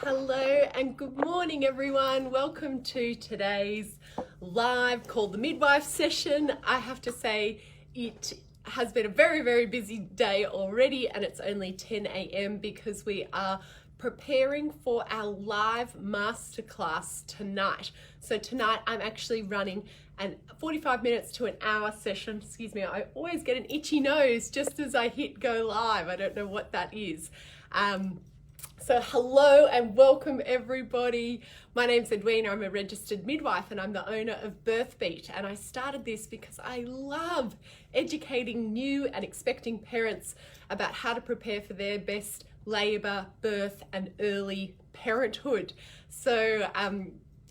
Hello and good morning everyone. Welcome to today's live called the midwife session. I have to say it has been a very busy day already and it's only 10 a.m. because we are preparing for our live masterclass tonight. So tonight I'm actually running an 45 minutes to an hour session. Excuse me, I always get an itchy nose just as I hit go live. I don't know what that is. So hello and welcome everybody. My name's Edwina, I'm a registered midwife and I'm the owner of Birthbeat, and I started this because I love educating new and expecting parents about how to prepare for their best labour, birth and early parenthood. So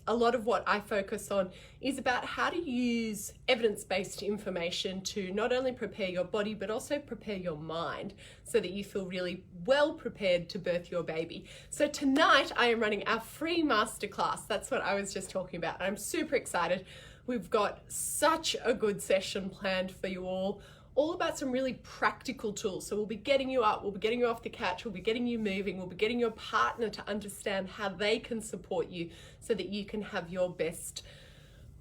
a lot of what I focus on is about how to use evidence-based information to not only prepare your body, but also prepare your mind so that you feel really well prepared to birth your baby. So tonight I am running our free masterclass. That's what I was just talking about. I'm super excited. We've got such a good session planned for you all about some really practical tools. So we'll be getting you up, we'll be getting you off the couch, we'll be getting you moving, we'll be getting your partner to understand how they can support you so that you can have your best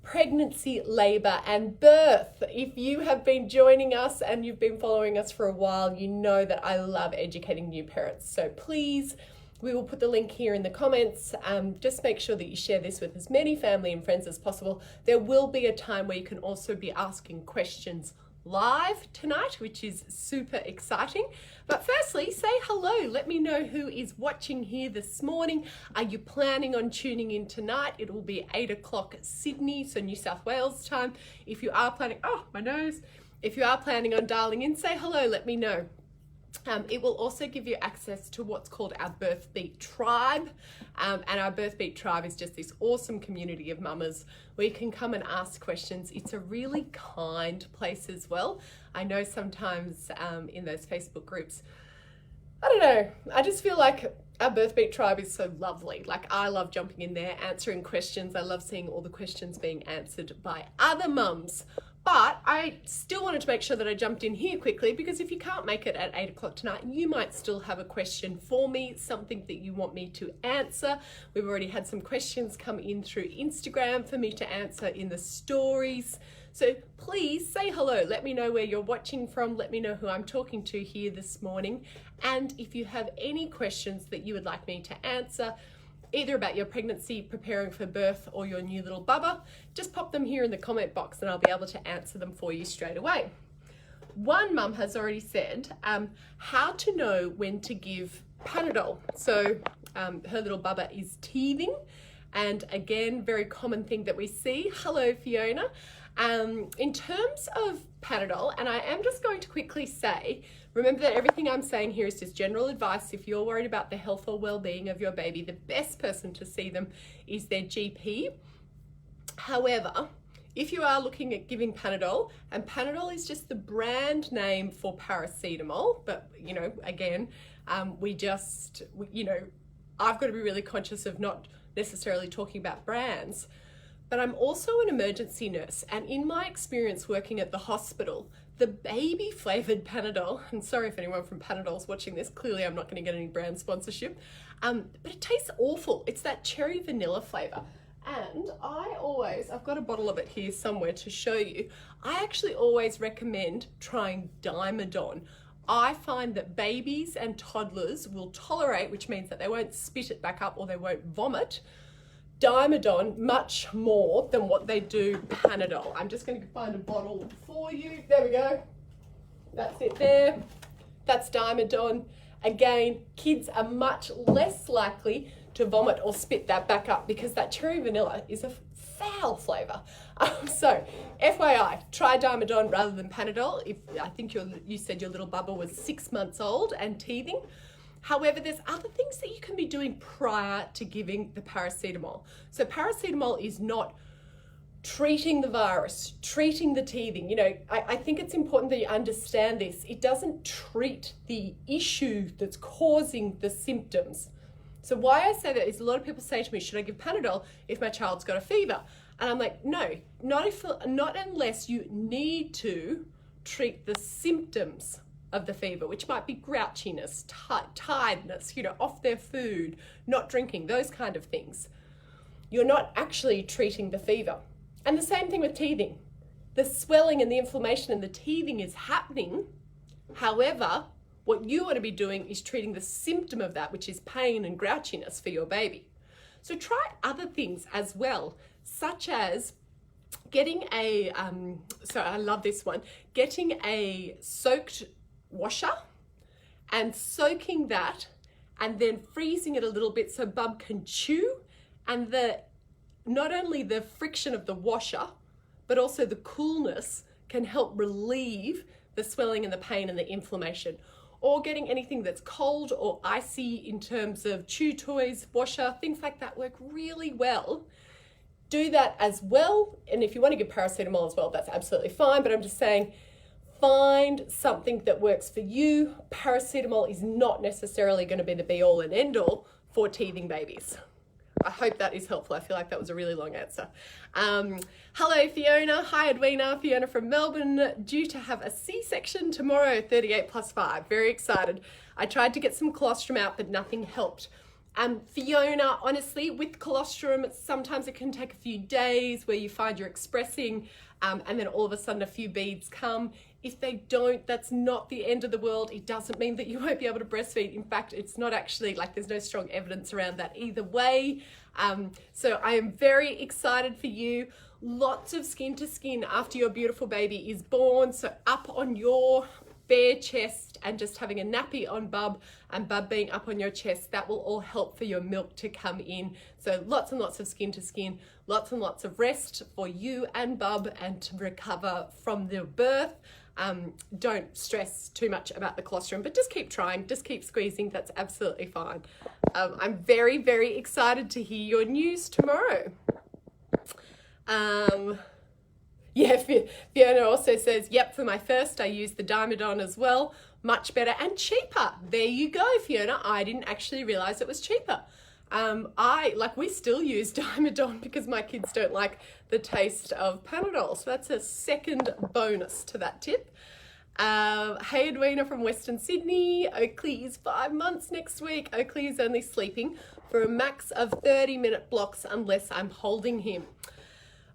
pregnancy, labor and birth. If you have been joining us and you've been following us for a while, you know that I love educating new parents. So please, we will put the link here in the comments. Just make sure that you share this with as many family and friends as possible. There will be a time where you can also be asking questions live tonight, which is super exciting. But firstly, say hello. Let me know who is watching here this morning. Are you planning on tuning in tonight? It will be 8 o'clock Sydney, so New South Wales time. If you are planning, oh, my nose. If you are planning on dialing in, say hello, let me know. It will also give you access to what's called our Birthbeat Tribe. And our Birthbeat Tribe is just this awesome community of mamas where you can come and ask questions. It's a really kind place as well. I know sometimes in those Facebook groups, I don't know, I just feel like our Birthbeat Tribe is so lovely. Like, I love jumping in there, answering questions. I love seeing all the questions being answered by other mums. But I still wanted to make sure that I jumped in here quickly, because if you can't make it at 8 o'clock tonight, you might still have a question for me, something that you want me to answer. We've already had some questions come in through Instagram for me to answer in the stories. So please say hello. Let me know where you're watching from. Let me know who I'm talking to here this morning. And if you have any questions that you would like me to answer, either about your pregnancy, preparing for birth, or your new little bubba, just pop them here in the comment box and I'll be able to answer them for you straight away. One mum has already said how to know when to give Panadol. So her little bubba is teething, and again, very common thing that we see. Hello, Fiona. In terms of Panadol, and I am just going to quickly say, remember that everything I'm saying here is just general advice. If you're worried about the health or well-being of your baby, the best person to see them is their GP. However, if you are looking at giving Panadol, and Panadol is just the brand name for paracetamol, but you know, again, I've got to be really conscious of not necessarily talking about brands. But I'm also an emergency nurse, and in my experience working at the hospital, the baby flavored Panadol, and sorry if anyone from Panadol is watching this, clearly I'm not going to get any brand sponsorship, but it tastes awful. It's that cherry vanilla flavor. And I've got a bottle of it here somewhere to show you. I actually always recommend trying Dimedon. I find that babies and toddlers will tolerate, which means that they won't spit it back up or they won't vomit, Dimedon much more than what they do Panadol. I'm just going to find a bottle for you. There we go. That's it there. That's Dimedon. Again, kids are much less likely to vomit or spit that back up because that cherry vanilla is a foul flavour. So, FYI, try Dimedon rather than Panadol. I think you said your little bubba was 6 months old and teething. However, there's other things that you can be doing prior to giving the paracetamol. So paracetamol is not treating the virus, treating the teething. You know, I think it's important that you understand this. It doesn't treat the issue that's causing the symptoms. So why I say that is a lot of people say to me, should I give Panadol if my child's got a fever? And I'm like, no, not unless you need to treat the symptoms of the fever, which might be grouchiness, tiredness, off their food, not drinking, those kind of things, you're not actually treating the fever. And the same thing with teething. The swelling and the inflammation and the teething is happening. However, what you want to be doing is treating the symptom of that, which is pain and grouchiness for your baby. So try other things as well, such as getting I love this one, getting a soaked washer and soaking that and then freezing it a little bit so bub can chew, and not only the friction of the washer, but also the coolness can help relieve the swelling and the pain and the inflammation. Or getting anything that's cold or icy in terms of chew toys, washer, things like that work really well. Do that as well. And if you want to give paracetamol as well, that's absolutely fine. But I'm just saying, find something that works for you. Paracetamol is not necessarily going to be the be all and end all for teething babies. I hope that is helpful. I feel like that was a really long answer. Hello, Fiona. Hi, Edwina. Fiona from Melbourne, due to have a C-section tomorrow, 38 plus 5. Very excited. I tried to get some colostrum out, but nothing helped. Fiona, honestly, with colostrum, sometimes it can take a few days where you find you're expressing and then all of a sudden a few beads come. If they don't, that's not the end of the world. It doesn't mean that you won't be able to breastfeed. In fact, it's not actually, there's no strong evidence around that either way. So I am very excited for you. Lots of skin to skin after your beautiful baby is born. So up on your bare chest and just having a nappy on bub and bub being up on your chest, that will all help for your milk to come in. So lots and lots of skin to skin, lots and lots of rest for you and bub and to recover from the birth. Don't stress too much about the colostrum, but just keep trying, just keep squeezing. That's absolutely fine. I'm very, very excited to hear your news tomorrow. Yeah, Fiona also says, yep, for my first, I used the Dimedon as well. Much better and cheaper. There you go, Fiona. I didn't actually realize it was cheaper. We still use Dimedon because my kids don't like the taste of Panadol. So that's a second bonus to that tip. Hey, Edwina from Western Sydney. Oakley is 5 months next week. Oakley is only sleeping for a max of 30-minute blocks unless I'm holding him.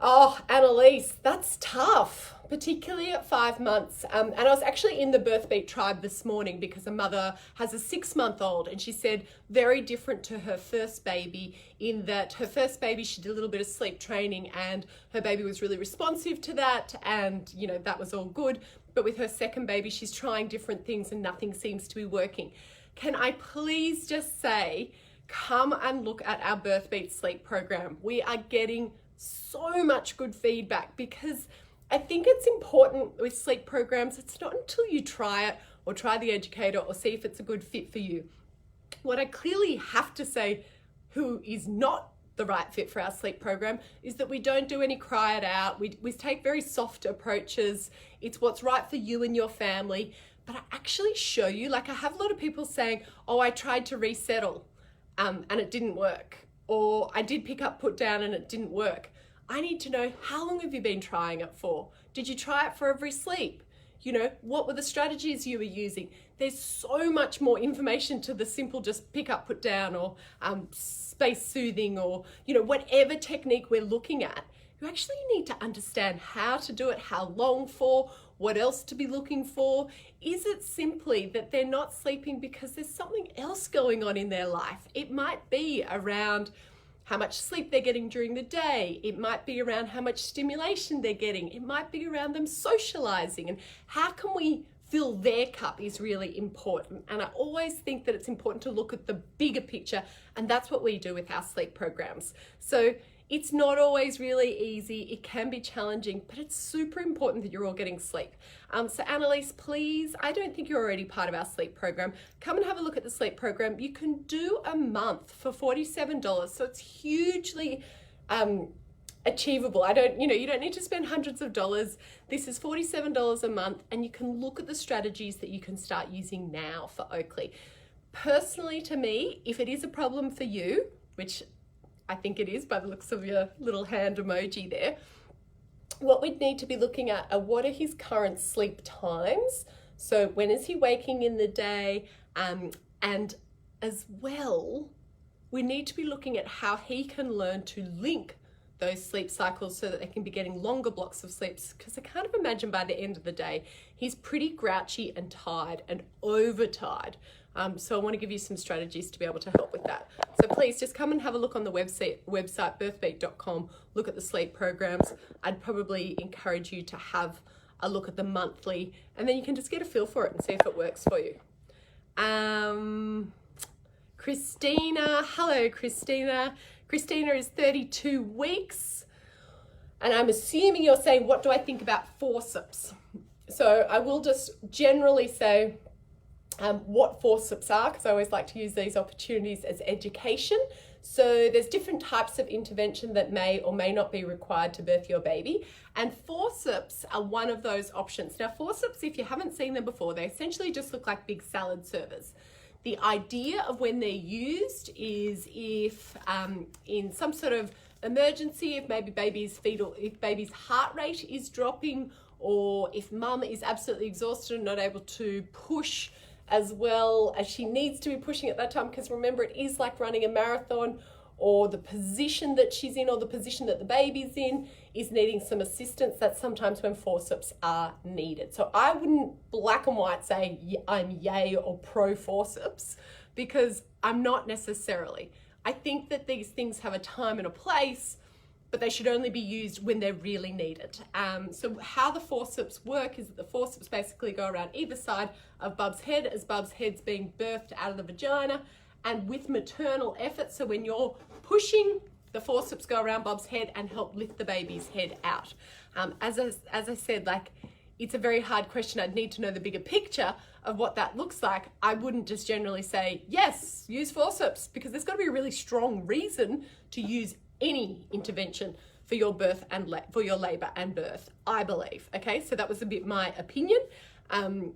Oh, Annalise, that's tough, particularly at 5 months. And I was actually in the Birth Beat tribe this morning because a mother has a 6-month-old, and she said very different to her first baby in that her first baby, she did a little bit of sleep training and her baby was really responsive to that, and that was all good. But with her second baby, she's trying different things and nothing seems to be working. Can I please just say, come and look at our Birth Beat sleep program. We are getting so much good feedback because I think it's important with sleep programs. It's not until you try it or try the educator or see if it's a good fit for you. What I clearly have to say, who is not the right fit for our sleep program, is that we don't do any cry it out. We take very soft approaches. It's what's right for you and your family. But I actually show you, I have a lot of people saying, oh, I tried to resettle and it didn't work. Or I did pick up, put down and it didn't work. I need to know, how long have you been trying it for? Did you try it for every sleep? What were the strategies you were using? There's so much more information to the simple just pick up, put down, or space soothing, or whatever technique we're looking at. You actually need to understand how to do it, how long for, what else to be looking for. Is it simply that they're not sleeping because there's something else going on in their life? It might be around how much sleep they're getting during the day. It might be around how much stimulation they're getting. It might be around them socializing, and how can we fill their cup is really important. And I always think that it's important to look at the bigger picture, and that's what we do with our sleep programs. So it's not always really easy. It can be challenging, but it's super important that you're all getting sleep. So Annalise, please, I don't think you're already part of our sleep program. Come and have a look at the sleep program. You can do a month for $47. So it's hugely achievable. You don't need to spend hundreds of dollars. This is $47 a month, and you can look at the strategies that you can start using now for Oakley. Personally, to me, if it is a problem for you, which I think it is by the looks of your little hand emoji there, what we'd need to be looking at are what are his current sleep times So when is he waking in the day? And as well, we need to be looking at how he can learn to link those sleep cycles so that they can be getting longer blocks of sleeps, because I kind of imagine by the end of the day, he's pretty grouchy and tired and overtired. So I want to give you some strategies to be able to help with that. So please just come and have a look on the website birthbeat.com, look at the sleep programs. I'd probably encourage you to have a look at the monthly, and then you can just get a feel for it and see if it works for you. Christina, hello Christina. Christina is 32 weeks, and I'm assuming you're saying, what do I think about forceps? So I will just generally say what forceps are, because I always like to use these opportunities as education. So there's different types of intervention that may or may not be required to birth your baby, and forceps are one of those options. Now forceps, if you haven't seen them before, they essentially just look like big salad servers. The idea of when they're used is if in some sort of emergency, if maybe if baby's heart rate is dropping, or if mum is absolutely exhausted and not able to push as well as she needs to be pushing at that time, because remember, it is like running a marathon, or the position that she's in or the position that the baby's in is needing some assistance. That's sometimes when forceps are needed. So I wouldn't black and white say I'm yay or pro forceps, because I'm not necessarily. I think that these things have a time and a place, but they should only be used when they're really needed. So how the forceps work is that the forceps basically go around either side of Bub's head as Bub's head's being birthed out of the vagina, and with maternal effort. So when you're pushing, the forceps go around Bob's head and help lift the baby's head out. As I said, like, it's a very hard question. I'd need to know the bigger picture of what that looks like. I wouldn't just generally say, yes, use forceps, because there's got to be a really strong reason to use any intervention for your birth and for your labor and birth, I believe. Okay, so that was a bit my opinion.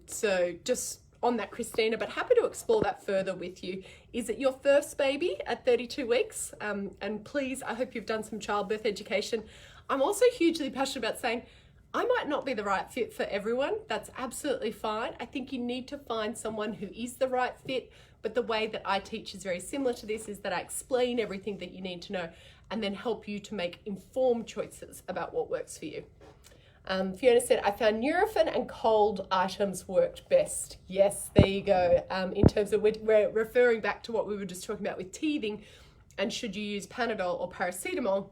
So just on that, Christina, but happy to explore that further with you. Is it your first baby at 32 weeks? And please, I hope you've done some childbirth education. I'm also hugely passionate about saying, I might not be the right fit for everyone. That's absolutely fine. I think you need to find someone who is the right fit, but the way that I teach is very similar to this, is that I explain everything that you need to know and then help you to make informed choices about what works for you. Fiona said, I found Nurofen and cold items worked best. Yes, there you go. In terms of, we're referring back to what we were just talking about with teething, and should you use Panadol or Paracetamol.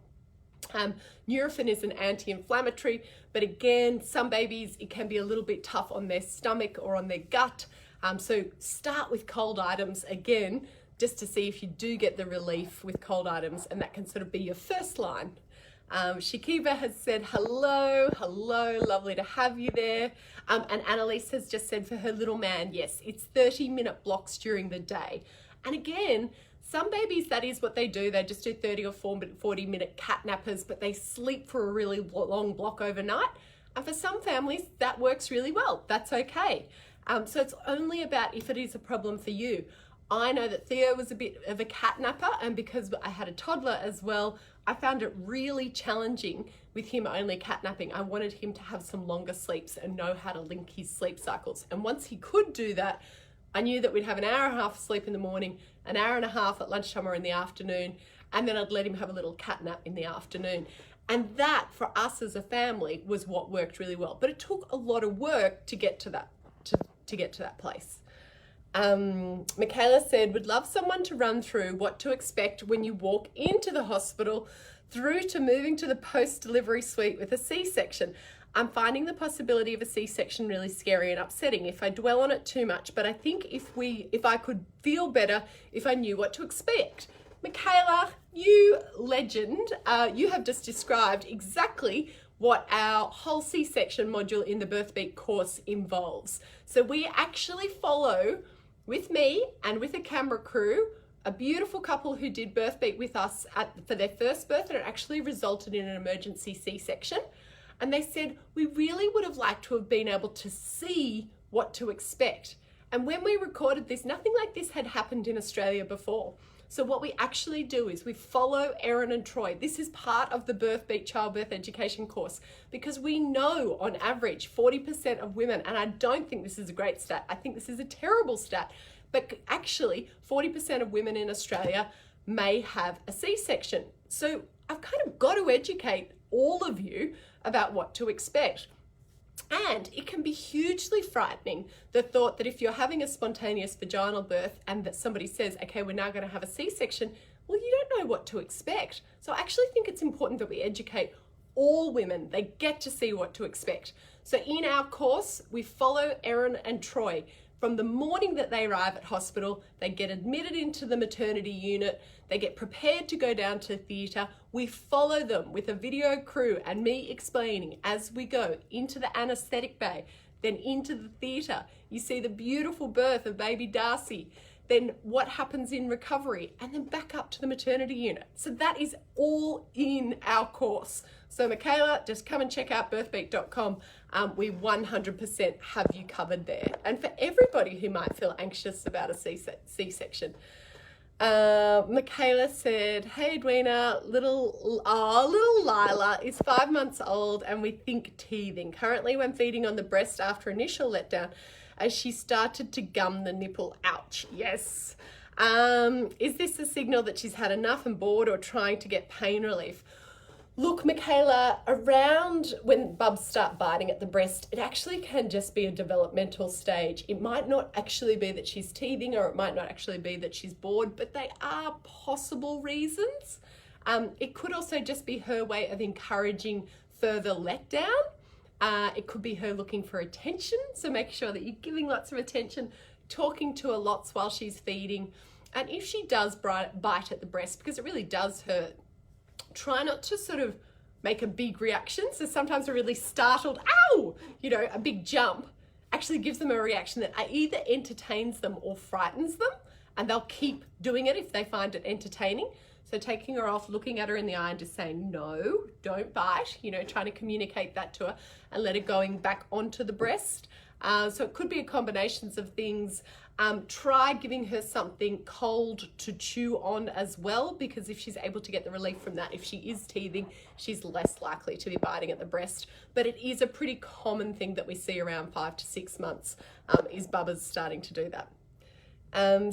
Nurofen is an anti-inflammatory, but again, some babies, it can be a little bit tough on their stomach or on their gut. So start with cold items again, just to see if you do get the relief with cold items, and that can sort of be your first line. Shakiba has said, hello, lovely to have you there. And Annalise has just said for her little man, yes, it's 30-minute blocks during the day. And again, some babies, that is what they do. They just do 30 or 40-minute cat nappers, but they sleep for a really long block overnight. And for some families, that works really well. That's okay. So it's only about if it is a problem for you. I know that Theo was a bit of a cat napper, and because I had a toddler as well, I found it really challenging with him only cat napping. I wanted him to have some longer sleeps and know how to link his sleep cycles. And once he could do that, I knew that we'd have an hour and a half of sleep in the morning, an hour and a half at lunchtime or in the afternoon, and then I'd let him have a little cat nap in the afternoon. And that, for us as a family, was what worked really well. But it took a lot of work to get to that, to get to that place. Michaela said, would love someone to run through what to expect when you walk into the hospital through to moving to the post-delivery suite with a C-section. I'm finding the possibility of a C-section really scary and upsetting if I dwell on it too much, but I think if I could feel better if I knew what to expect. Michaela, you legend, you have just described exactly what our whole C-section module in the BirthBeat course involves. So we actually follow, with me and with a camera crew, a beautiful couple who did BirthBeat with us for their first birth, and it actually resulted in an emergency C-section. And they said, we really would have liked to have been able to see what to expect. And when we recorded this, nothing like this had happened in Australia before. So what we actually do is we follow Erin and Troy. This is part of the Birth Beat Childbirth Education course, because we know on average 40% of women, and I don't think this is a great stat, I think this is a terrible stat, but actually 40% of women in Australia may have a C-section. So I've kind of got to educate all of you about what to expect. And it can be hugely frightening, the thought that if you're having a spontaneous vaginal birth and that somebody says, okay, we're now going to have a C-section, well, you don't know what to expect. So I actually think it's important that we educate all women. They get to see what to expect. So in our course, we follow Erin and Troy. From the morning that they arrive at hospital, they get admitted into the maternity unit, they get prepared to go down to theatre. We follow them with a video crew and me explaining as we go into the anaesthetic bay, then into the theatre. You see the beautiful birth of baby Darcy, then what happens in recovery, and then back up to the maternity unit. So that is all in our course. So Michaela, just come and check out birthbeat.com. We 100% have you covered there. And for everybody who might feel anxious about a C-section. Michaela said, hey Edwina, little Lila is 5 months old and we think teething. Currently when feeding on the breast after initial letdown, as she started to gum the nipple. Ouch. Yes. Is this a signal that she's had enough and bored or trying to get pain relief? Look, Michaela, around when bubs start biting at the breast, it actually can just be a developmental stage. It might not actually be that she's teething, or it might not actually be that she's bored, but they are possible reasons. It could also just be her way of encouraging further letdown. It could be her looking for attention, so make sure that you're giving lots of attention, talking to her lots while she's feeding. And if she does bite at the breast, because it really does hurt, try not to sort of make a big reaction. So sometimes a really startled, ow, a big jump actually gives them a reaction that either entertains them or frightens them, and they'll keep doing it if they find it entertaining. So taking her off, looking at her in the eye and just saying, no, don't bite, trying to communicate that to her and let her going back onto the breast. So it could be a combination of things. Try giving her something cold to chew on as well, because if she's able to get the relief from that, if she is teething, she's less likely to be biting at the breast. But it is a pretty common thing that we see around 5 to 6 months, is bubbas starting to do that.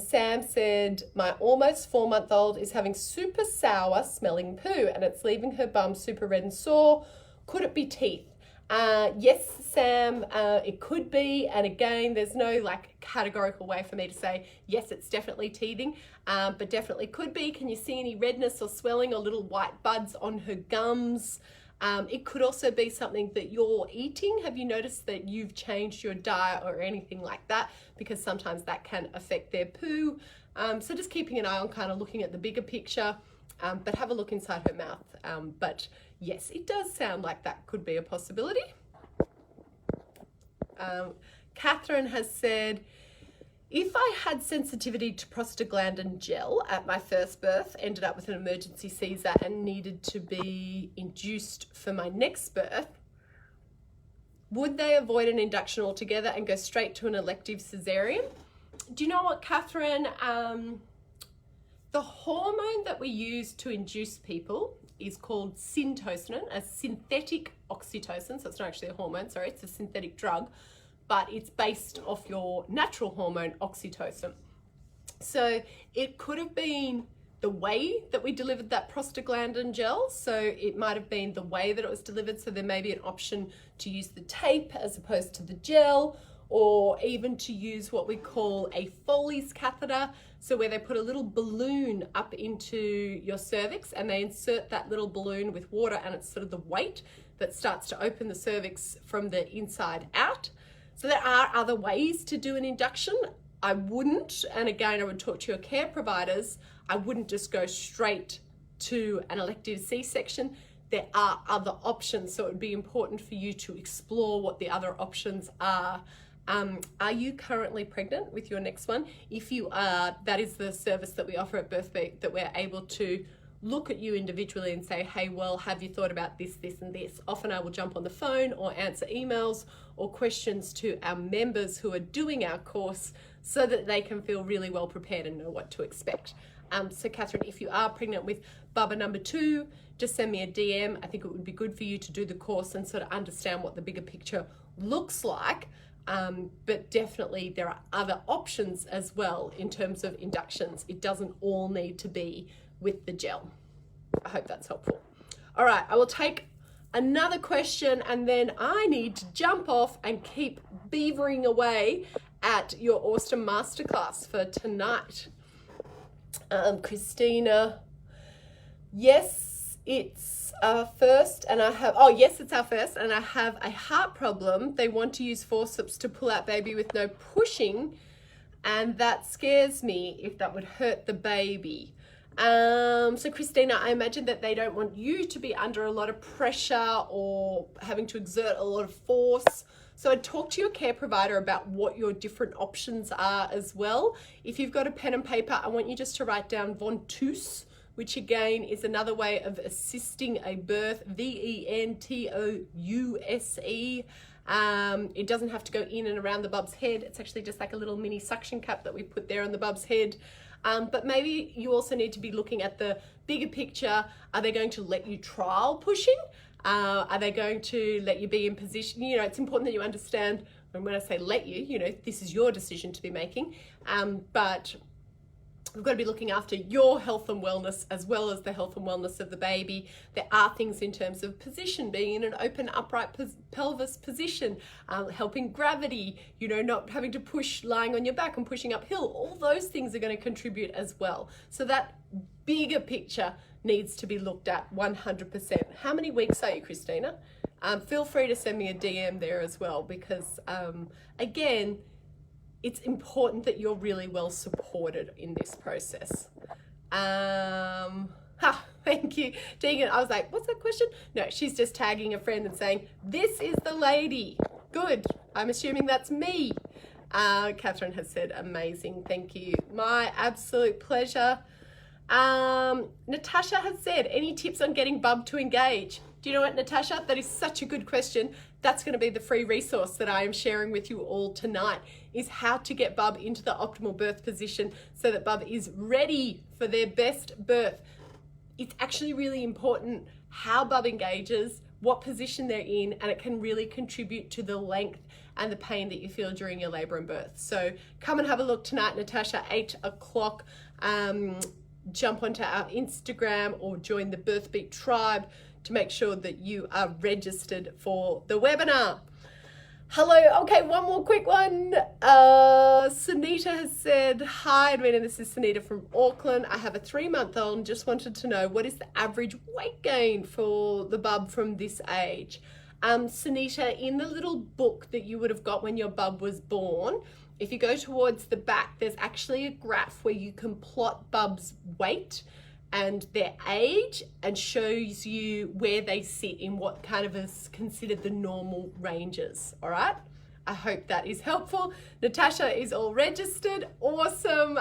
Sam said, my almost 4-month-old is having super sour smelling poo and it's leaving her bum super red and sore. Could it be teeth? Yes, Sam, it could be. And again, there's no categorical way for me to say, yes, it's definitely teething, but definitely could be. Can you see any redness or swelling or little white buds on her gums? It could also be something that you're eating. Have you noticed that you've changed your diet or anything like that? Because sometimes that can affect their poo. So just keeping an eye on kind of looking at the bigger picture, but have a look inside her mouth. But yes, it does sound like that could be a possibility. Catherine has said, if I had sensitivity to prostaglandin gel at my first birth, ended up with an emergency Caesar and needed to be induced for my next birth, would they avoid an induction altogether and go straight to an elective cesarean? Do you know what, Catherine? The hormone that we use to induce people is called syntocinon, a synthetic oxytocin. So it's not actually a hormone, sorry, it's a synthetic drug, but it's based off your natural hormone, oxytocin. So it could have been the way that we delivered that prostaglandin gel. So it might have been the way that it was delivered. So there may be an option to use the tape as opposed to the gel, or even to use what we call a Foley's catheter. So where they put a little balloon up into your cervix and they insert that little balloon with water, and it's sort of the weight that starts to open the cervix from the inside out. So there are other ways to do an induction. I wouldn't, and again, I would talk to your care providers, I wouldn't just go straight to an elective C-section. There are other options, so it would be important for you to explore what the other options are. Are you currently pregnant with your next one? If you are, that is the service that we offer at BirthBeat, that we're able to look at you individually and say, hey, well, have you thought about this, this, and this? Often I will jump on the phone or answer emails or questions to our members who are doing our course so that they can feel really well prepared and know what to expect. So Catherine, if you are pregnant with Bubba number 2, just send me a DM. I think it would be good for you to do the course and sort of understand what the bigger picture looks like. But definitely there are other options as well in terms of inductions. It doesn't all need to be with the gel. I hope that's helpful. All right, I will take another question and then I need to jump off and keep beavering away at your awesome masterclass for tonight. Christina, yes, it's our first, and I have, oh yes, it's our first, and I have a heart problem. They want to use forceps to pull out baby with no pushing, and that scares me if that would hurt the baby. So Christina, I imagine that they don't want you to be under a lot of pressure or having to exert a lot of force. So I'd talk to your care provider about what your different options are as well. If you've got a pen and paper, I want you just to write down ventouse, which again is another way of assisting a birth, V-E-N-T-O-U-S-E. It doesn't have to go in and around the bub's head. It's actually just like a little mini suction cup that we put there on the bub's head. But maybe you also need to be looking at the bigger picture. Are they going to let you trial pushing? Are they going to let you be in position? You know, it's important that you understand, and when I say let you, you know, this is your decision to be making. But we've got to be looking after your health and wellness as well as the health and wellness of the baby. There are things in terms of position, being in an open, upright pelvis position, helping gravity, you know, not having to push lying on your back and pushing uphill. All those things are going to contribute as well. So that bigger picture needs to be looked at 100%. How many weeks are you, Christina? Feel free to send me a DM there as well, because again, it's important that you're really well supported in this process. Thank you, Deegan. I was like, what's that question? No, she's just tagging a friend and saying, this is the lady. Good. I'm assuming that's me. Catherine has said, amazing. Thank you. My absolute pleasure. Natasha has said, any tips on getting bub to engage? Do you know what, Natasha? That is such a good question. That's going to be the free resource that I am sharing with you all tonight, is how to get bub into the optimal birth position so that bub is ready for their best birth. It's actually really important how bub engages, what position they're in, and it can really contribute to the length and the pain that you feel during your labor and birth. So come and have a look tonight, Natasha, 8 o'clock. Jump onto our Instagram or join the Birthbeat tribe to make sure that you are registered for the webinar. Hello, okay, one more quick one. Sunita has said, hi Edwina, this is Sunita from Auckland. I have a 3-month-old and just wanted to know, what is the average weight gain for the bub from this age? Sunita, in the little book that you would have got when your bub was born, if you go towards the back, there's actually a graph where you can plot bub's weight and their age and shows you where they sit in what kind of is considered the normal ranges. All right. I hope that is helpful. Natasha is all registered. Awesome.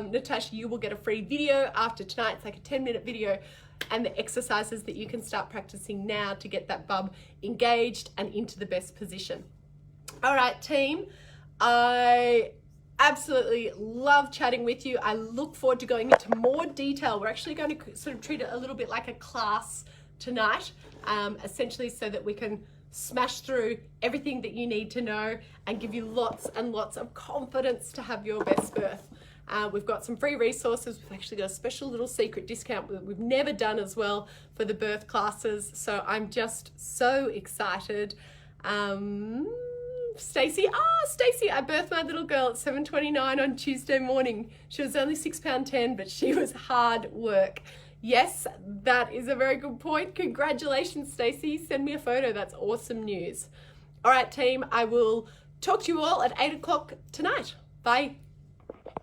Natasha, you will get a free video after tonight. It's like a 10-minute video and the exercises that you can start practicing now to get that bub engaged and into the best position. All right, team. I absolutely love chatting with you. I look forward to going into more detail. We're actually going to sort of treat it a little bit like a class tonight, essentially so that we can smash through everything that you need to know and give you lots and lots of confidence to have your best birth. We've got some free resources. We've actually got a special little secret discount that we've never done as well for the birth classes. So I'm just so excited. Stacey, I birthed my little girl at 7:29 on Tuesday morning. She was only 6 pound 10, but she was hard work. Yes, that is a very good point. Congratulations, Stacey. Send me a photo. That's awesome news. All right, team, I will talk to you all at 8 o'clock tonight. Bye.